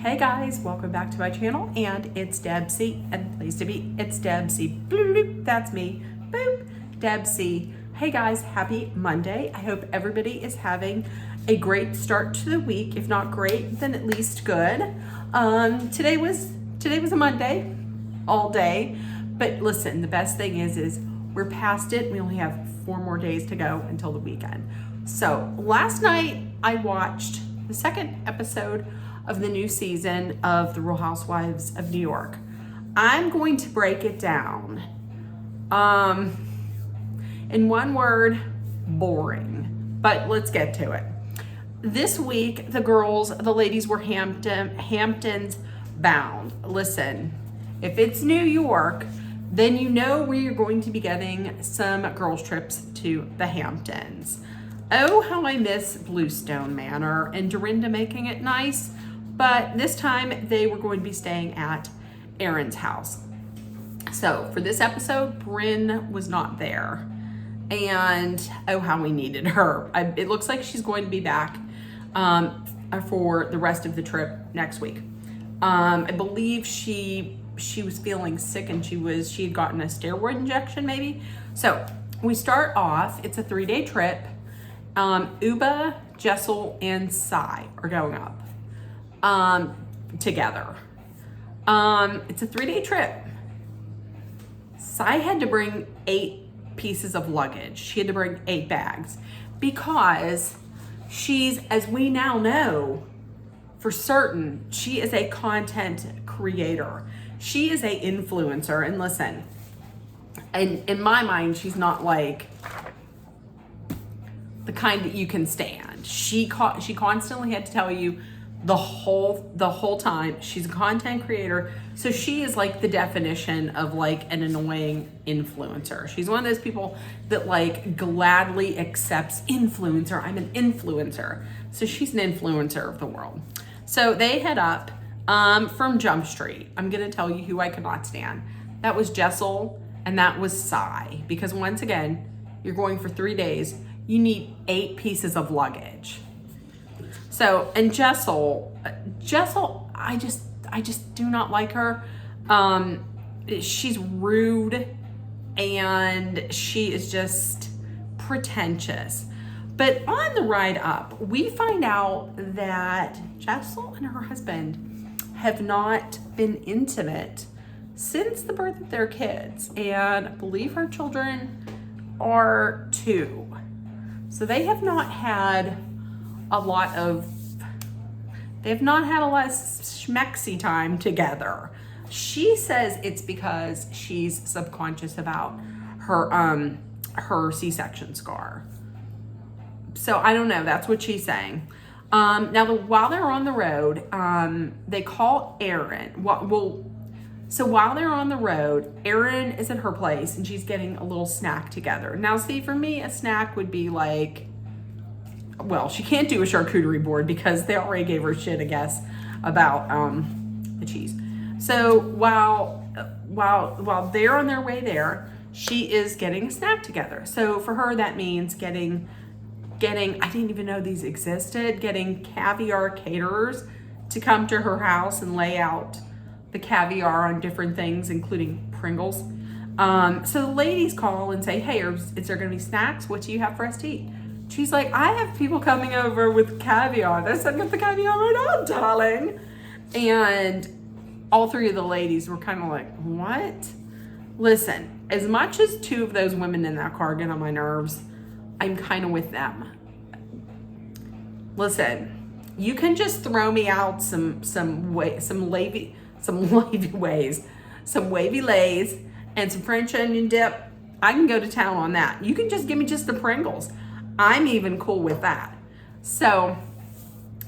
Hey guys, welcome back to my channel, and it's Debsy, and place to be, it's Debsy. Bloop, bloop, that's me. Boop, Debsy. Hey guys, happy Monday. I hope everybody is having a great start to the week. If not great, then at least good. Today was a Monday, all day. But listen, the best thing is we're past it. We only have 4 more days to go until the weekend. So last night I watched the second episode of the new season of the Real Housewives of New York. I'm going to break it down. In one word, boring. But let's get to it. This week, the ladies were Hamptons bound. Listen, if it's New York, then you know where you're going to be getting some girls' trips to the Hamptons. Oh, how I miss Bluestone Manor and Dorinda making it nice. But this time they were going to be staying at Erin's house. So for this episode, Brynn was not there. And oh, how we needed her. It looks like she's going to be back for the rest of the trip next week. I believe she was feeling sick and she had gotten a steroid injection maybe. So we start off, it's a 3-day trip. Uba, Jessel, and Sai are going up together. It's a 3-day trip. Sai had to bring 8 pieces of luggage. She had to bring 8 bags because she's, as we now know for certain, she is a content creator. She is a influencer. And listen, in my mind, she's not like the kind that you can stand. She constantly had to tell you the whole time she's a content creator. So she is like the definition of like an annoying influencer. She's one of those people that like gladly accepts influencer. I'm an influencer. So she's an influencer of the world. So they head up from Jump Street. I'm gonna tell you who I could not stand. That was Jessel and that was Sai. Because once again, you're going for 3 days. You need 8 pieces of luggage. So, and Jessel, I just do not like her. She's rude and she is just pretentious. But on the ride up, we find out that Jessel and her husband have not been intimate since the birth of their kids. And I believe her children are 2. So they have not had a lot of schmexy time together. She says it's because she's subconscious about her C-section scar. So I don't know, that's what she's saying. While they're on the road, they call Erin. So while they're on the road, Erin is at her place and she's getting a little snack together. Now see, for me, a snack would be like, well, she can't do a charcuterie board because they already gave her shit, I guess, about the cheese. So while they're on their way there, she is getting a snack together. So for her, that means getting I didn't even know these existed, getting caviar caterers to come to her house and lay out the caviar on different things, including Pringles. So the ladies call and say, hey, is there gonna be snacks? What do you have for us to eat? She's like, I have people coming over with caviar. I said, get the caviar right on, darling. And all 3 of the ladies were kind of like, what? Listen, as much as 2 of those women in that car get on my nerves, I'm kind of with them. Listen, you can just throw me out some wavy lays and some French onion dip. I can go to town on that. You can just give me just the Pringles. I'm even cool with that. So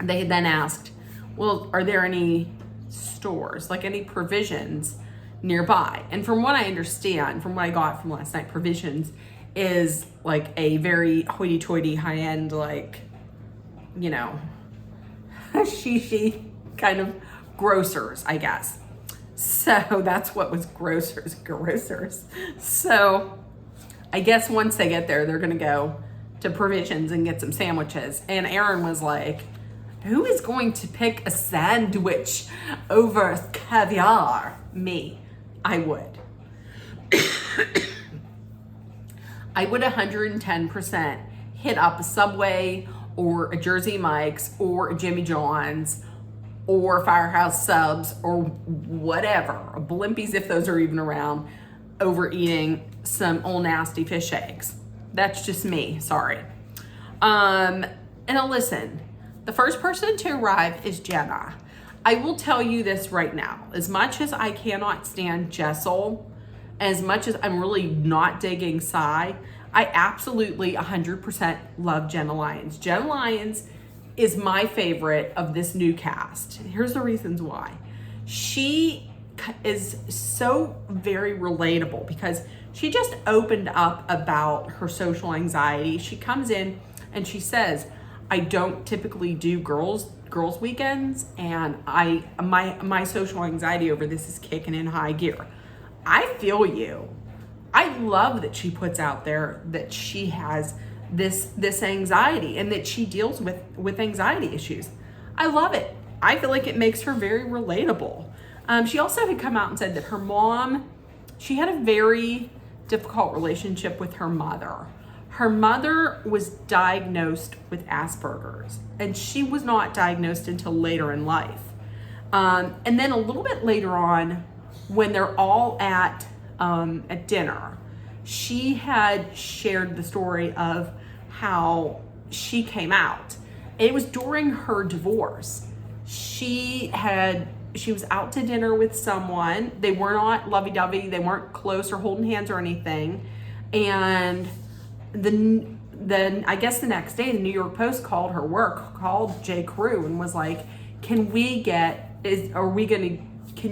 they then asked, well, are there any stores, like any provisions nearby? And from what I understand, from what I got from last night, provisions is like a very hoity-toity, high-end, like, you know, shishi kind of grocers, I guess. So that's what was grocers. So I guess once they get there, they're gonna go to provisions and get some sandwiches. And Erin was like, Who is going to pick a sandwich over caviar? Me. I would. I would 110% hit up a Subway or a Jersey Mike's or a Jimmy John's or Firehouse Subs or whatever, a Blimpies if those are even around, over eating some old nasty fish eggs. That's just me, sorry. And now listen, the first person to arrive is Jenna. I will tell you this right now. As much as I cannot stand Jessel, as much as I'm really not digging Cy, I absolutely 100% love Jenna Lyons. Jenna Lyons is my favorite of this new cast. Here's the reasons why. She is so very relatable because she just opened up about her social anxiety. She comes in and she says, I don't typically do girls weekends, and my social anxiety over this is kicking in high gear. I feel you. I love that she puts out there that she has this anxiety and that she deals with anxiety issues. I love it. I feel like it makes her very relatable. She also had come out and said that her mom, she had a very difficult relationship with her mother. Her mother was diagnosed with Asperger's, and she was not diagnosed until later in life. And then a little bit later on, when they're all at dinner, she had shared the story of how she came out. It was during her divorce. She was out to dinner with someone. They were not lovey-dovey. They weren't close or holding hands or anything. And then I guess the next day, the New York Post called J. Crew and was like, can you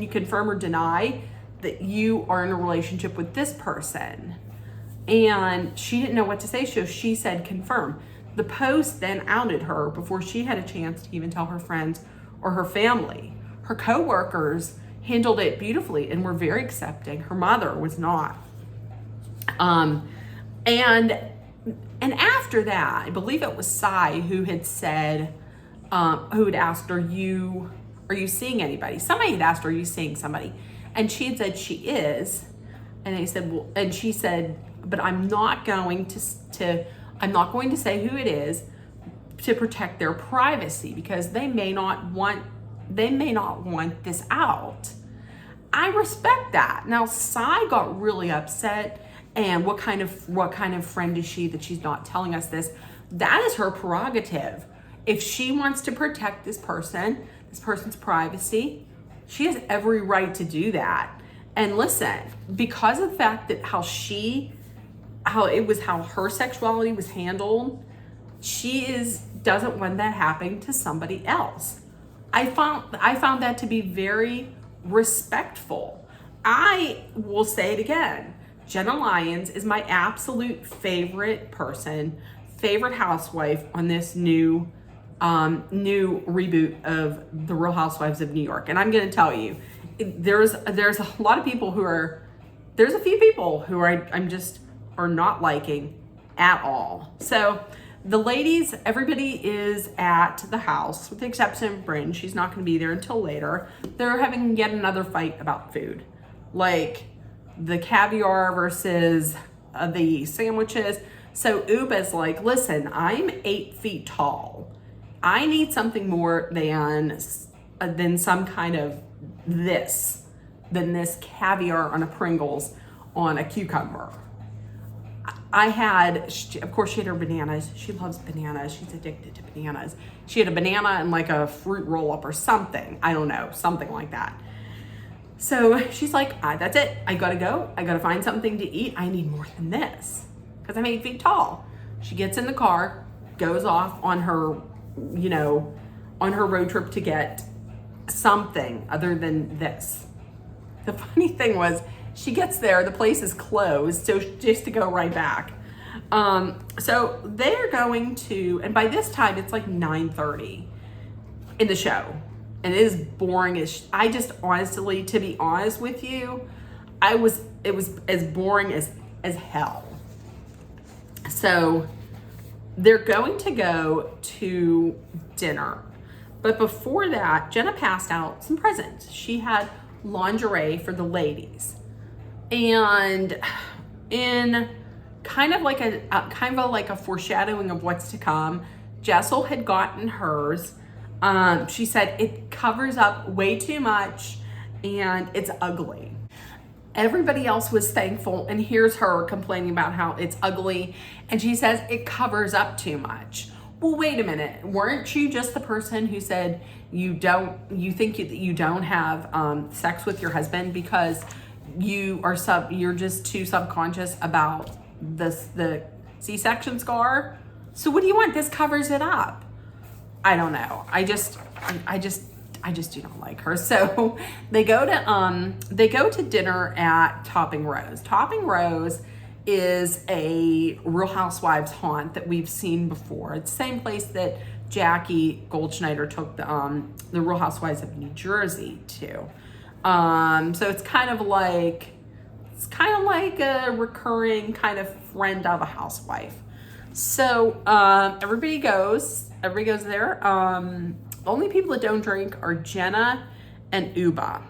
confirm or deny that you are in a relationship with this person? And she didn't know what to say, so she said confirm. The Post then outed her before she had a chance to even tell her friends or her family. Her co-workers handled it beautifully and were very accepting. Her mother was not. And after that, I believe it was Cy who had said, who had asked, are you seeing anybody? Somebody had asked, are you seeing somebody? And she had said she is. And they said, well, and she said, but I'm not going to say who it is to protect their privacy because they may not want this out. I respect that. Now, Cy got really upset. And what kind of friend is she that she's not telling us this? That is her prerogative. If she wants to protect this person's privacy, she has every right to do that. And listen, because of the fact that how her sexuality was handled, doesn't want that happening to somebody else. I found that to be very respectful. I will say it again. Jenna Lyons is my absolute favorite housewife on this new reboot of The Real Housewives of New York. And I'm going to tell you, there's a lot of people there's a few people who are not liking at all. So the ladies, everybody is at the house with the exception of Brynn. She's not going to be there until later. They're having yet another fight about food. Like the caviar versus the sandwiches. So Uba's like, listen, I'm 8 feet tall. I need something more than some kind of than this caviar on a Pringles on a cucumber. Of course she had her bananas. She loves bananas. She's addicted to bananas. She had a banana and like a fruit roll up or something. I don't know, something like that. So she's like, that's it. I gotta go. I gotta find something to eat. I need more than this because I'm 8 feet tall. She gets in the car, goes off on her road trip to get something other than this. The funny thing was, she gets there, the place is closed, so just to go right back. So they're going to, and by this time it's like 9:30 in the show. And it is boring as, I just honestly, to be honest with you, it was as boring as hell. So they're going to go to dinner. But before that, Jenna passed out some presents. She had lingerie for the ladies. And in kind of like a foreshadowing of what's to come, Jessel had gotten hers. She said it covers up way too much and it's ugly. Everybody else was thankful, and here's her complaining about how it's ugly, and she says it covers up too much. Well, wait a minute. Weren't you just the person who said you think that you don't have sex with your husband because you're just too subconscious about the C-section scar? So what do you want? This covers it up. I don't know. I just do not like her. So they go to dinner at Topping Rose. Topping Rose is a Real Housewives haunt that we've seen before. It's the same place that Jackie Goldschneider took the Real Housewives of New Jersey to. So it's kind of like a recurring kind of friend of a housewife. So everybody goes there. The only people that don't drink are Jenna and Uba.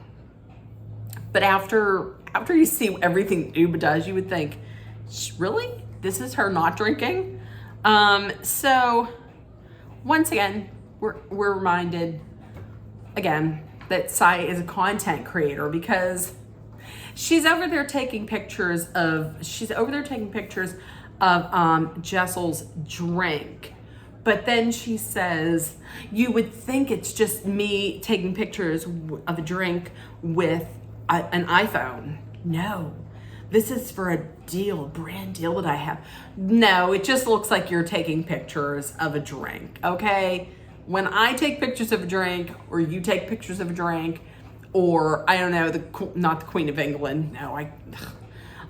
But after you see everything Uba does, you would think, really? This is her not drinking? So once again, we're reminded again that Sai is a content creator because she's over there taking pictures of Jessel's drink. But then she says, you would think it's just me taking pictures of a drink with an iPhone. No, this is for a brand deal that I have. No, it just looks like you're taking pictures of a drink, okay? When I take pictures of a drink, or you take pictures of a drink, or I don't know, not the Queen of England, no,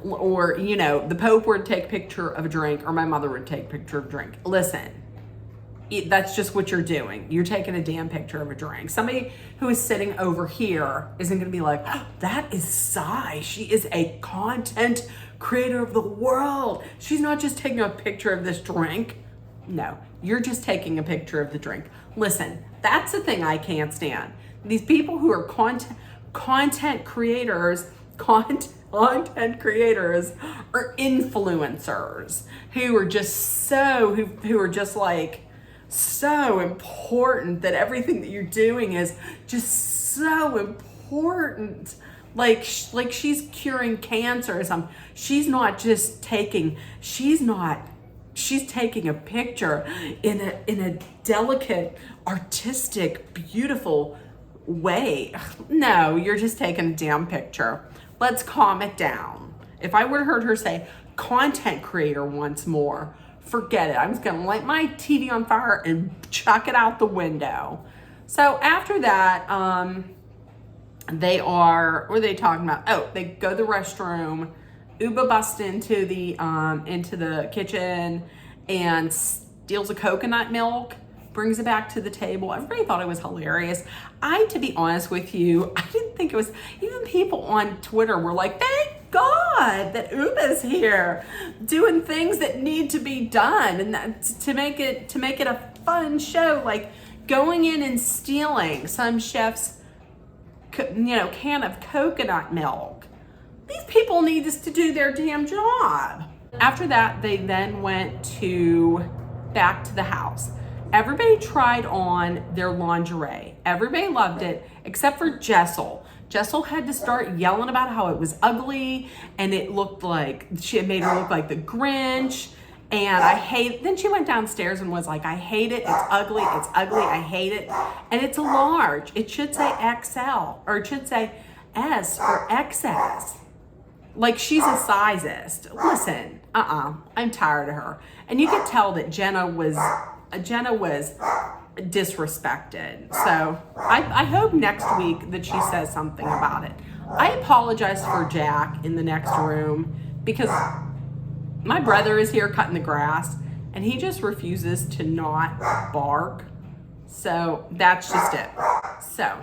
or the Pope would take a picture of a drink, or my mother would take a picture of a drink. Listen. That's just what you're doing. You're taking a damn picture of a drink. Somebody who is sitting over here isn't going to be like, oh, that is Sai. She is a content creator of the world. She's not just taking a picture of this drink. No, you're just taking a picture of the drink. Listen, that's the thing I can't stand. These people who are content creators are influencers who are just like so important that everything that you're doing is just so important. Like she's curing cancer or something. She's taking a picture in a delicate, artistic, beautiful way. No, you're just taking a damn picture. Let's calm it down. If I would have heard her say content creator once more, forget it. I'm just going to light my TV on fire and chuck it out the window. So after that, what are they talking about? Oh, they go to the restroom. Uba busts into the kitchen and steals a coconut milk, brings it back to the table. Everybody thought it was hilarious. To be honest with you, I didn't think it was. Even people on Twitter were like, thank God that Uba's here doing things that need to be done, and that, to make it a fun show, like going in and stealing some chef's can of coconut milk. These people need us to do their damn job. After that, they then went back to the house. Everybody tried on their lingerie. Everybody loved it except for Jessel. Jessel had to start yelling about how it was ugly, and it looked like she had made her look like the Grinch. And then she went downstairs and was like, I hate it. It's ugly. I hate it. And it's a large. It should say XL, or it should say S or XS. Like she's a sizist. Listen, I'm tired of her. And you could tell that Jenna was disrespected. So I hope next week that she says something about it. I apologize for Jack in the next room because my brother is here cutting the grass and he just refuses to not bark. So that's just it. So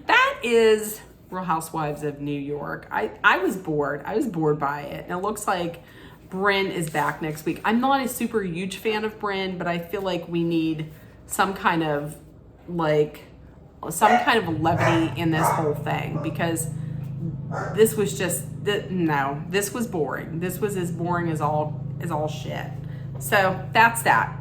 that is Real Housewives of New York. I was bored. I was bored by it. And it looks like Brynn is back next week. I'm not a super huge fan of Brynn, but I feel like we need some kind of levity in this whole thing, because this was just, no, this was boring. This was as boring as all shit. So that's that.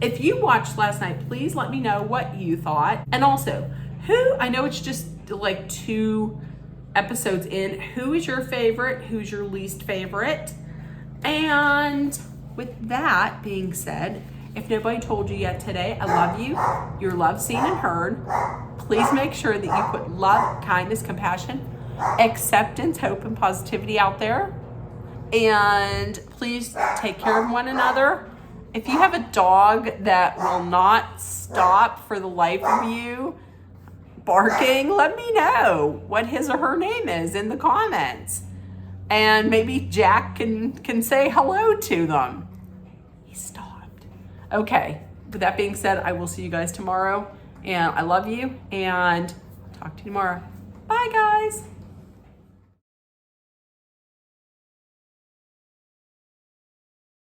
If you watched last night, please let me know what you thought. And also, I know it's just like 2 episodes in, who is your favorite? Who's your least favorite? And with that being said, if nobody told you yet today, I love you. You're loved, seen, and heard. Please make sure that you put love, kindness, compassion, acceptance, hope, and positivity out there. And please take care of one another. If you have a dog that will not stop for the life of you barking, let me know what his or her name is in the comments. And maybe Jack can say hello to them. He stopped. Okay, with that being said, I will see you guys tomorrow. And I love you, and talk to you tomorrow. Bye, guys.